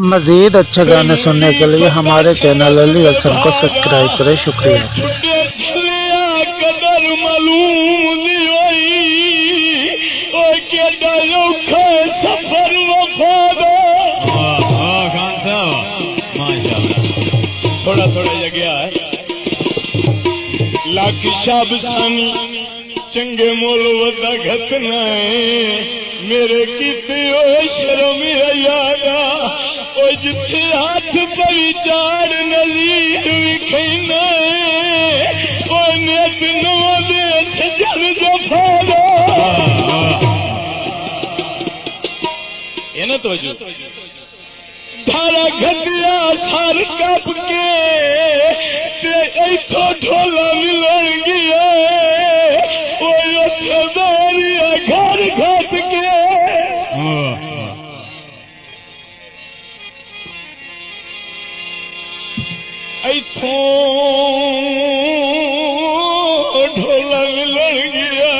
मज़ीद अच्छे गाने सुनने के लिए हमारे चैनल अली हसन को सब्सक्राइब करें। शुक्रिया। थोड़ा थोड़ा जगह है लाख शाब सानी चंगे मोल वदा घतना है मेरे किते ओ शर्म यादा ओ जिथे हाथ पवी चाड़ नज़ीर विखना है ओ नेत नवा दे सजन जफादा ये ना तो धारा घटिया सार कप के इथो ढोला मिलन गया घर घट के इथो ढोला मिलन गया।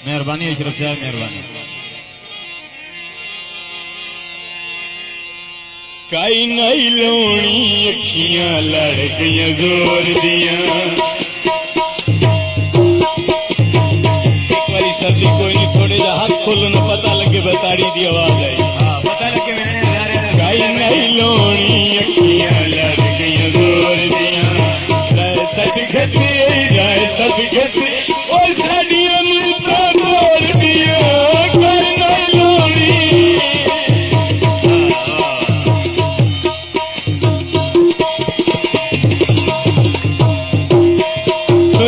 मेहरबानी अशरफ साहब, मेहरबानी। काई नहीं लोनी अखियां लड़ गई जोर दिया एक बारी सर्दी कोई नहीं थोड़े जा हाथ खोलना पता लगे बताड़ी दी आवाज आई। हाँ पता लगे मैंने काई नहीं लोनी अखियां लड़ गई जोर दिया राय सट खती और साड़ियां मिलता तोड़ दिया काई नहीं लोनी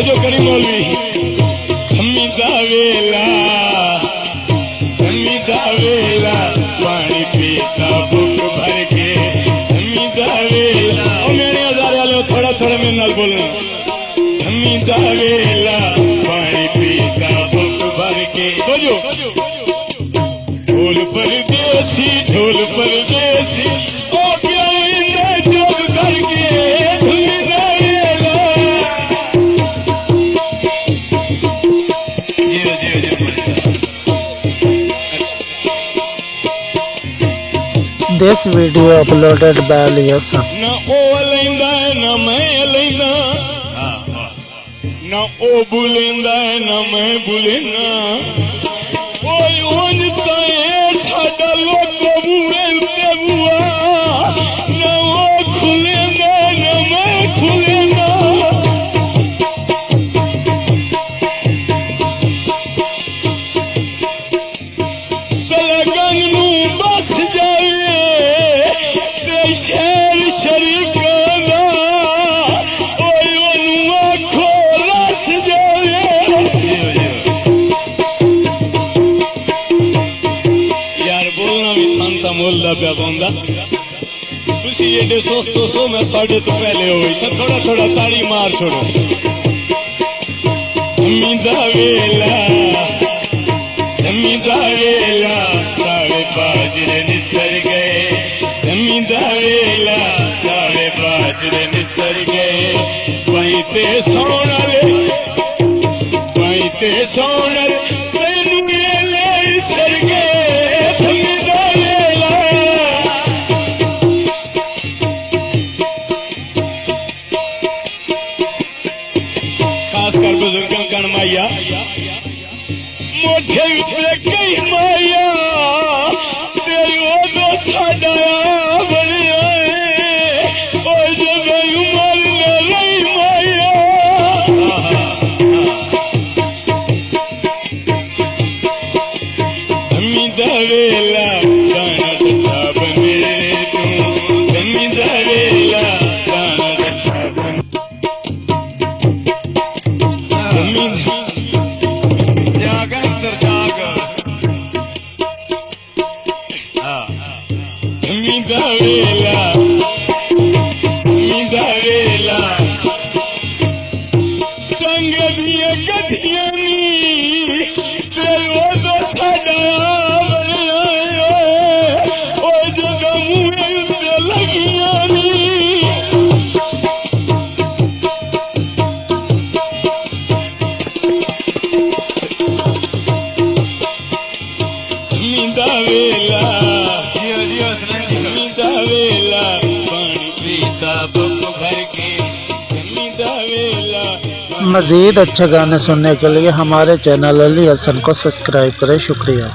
जो करी मौलवी धम्मी दावेला पानी पीता बुक भर के धम्मी दावेला और मेरे हजारे वाले थोड़ा थोड़ा मेरे नाल बोलना धम्मी दावेला पानी पीता बुक भर के बोलो ढोल परदेसी ओ क्या इंदा जोग करके धम्मी दावेला This video uploaded by Ali Hassan. ना ओ लेंदा ना मैं लेंदा ना ओ बुलेंदा ना मैं बुलेना ओए ओन ताए साडा लोग बुए ते बुआ ना ओ खुलेंदा ना मैं खुलेना तलगन नू बस जाए शहर शरीकाना ओए ओनू आखो रस जावे यार बोलना भी थान ता मोल्ला पिया पौंदा तुसी एडे सोचो सो मैं साढ़े तो पहले होई सा थोड़ा थोड़ा ताड़ी मार छोड़ो धम्मी दावेला सावे बाजरे निसर गए धम्मी दावेला सावे बाजरे निसर गए पाईते सोनल तेनू ले सर गए धम्मी दावेला खासकर बुजुर्गों का माया मोठे विच गई माया तेरी ओदो साडा बनिया ओ जब उमर न रही माया धम्मी दावेला गाना सच्चा बने तू धम्मी दावेला गाना सच्चा बने धम्मी धम्मी दावेला टंग दिया गधिया तेरो तो साडा बनिया ओ जग मुँह से लगिया धम्मी दावेला मज़ीद अच्छे गाने सुनने के लिए हमारे चैनल अली हसन को सब्सक्राइब करें। शुक्रिया।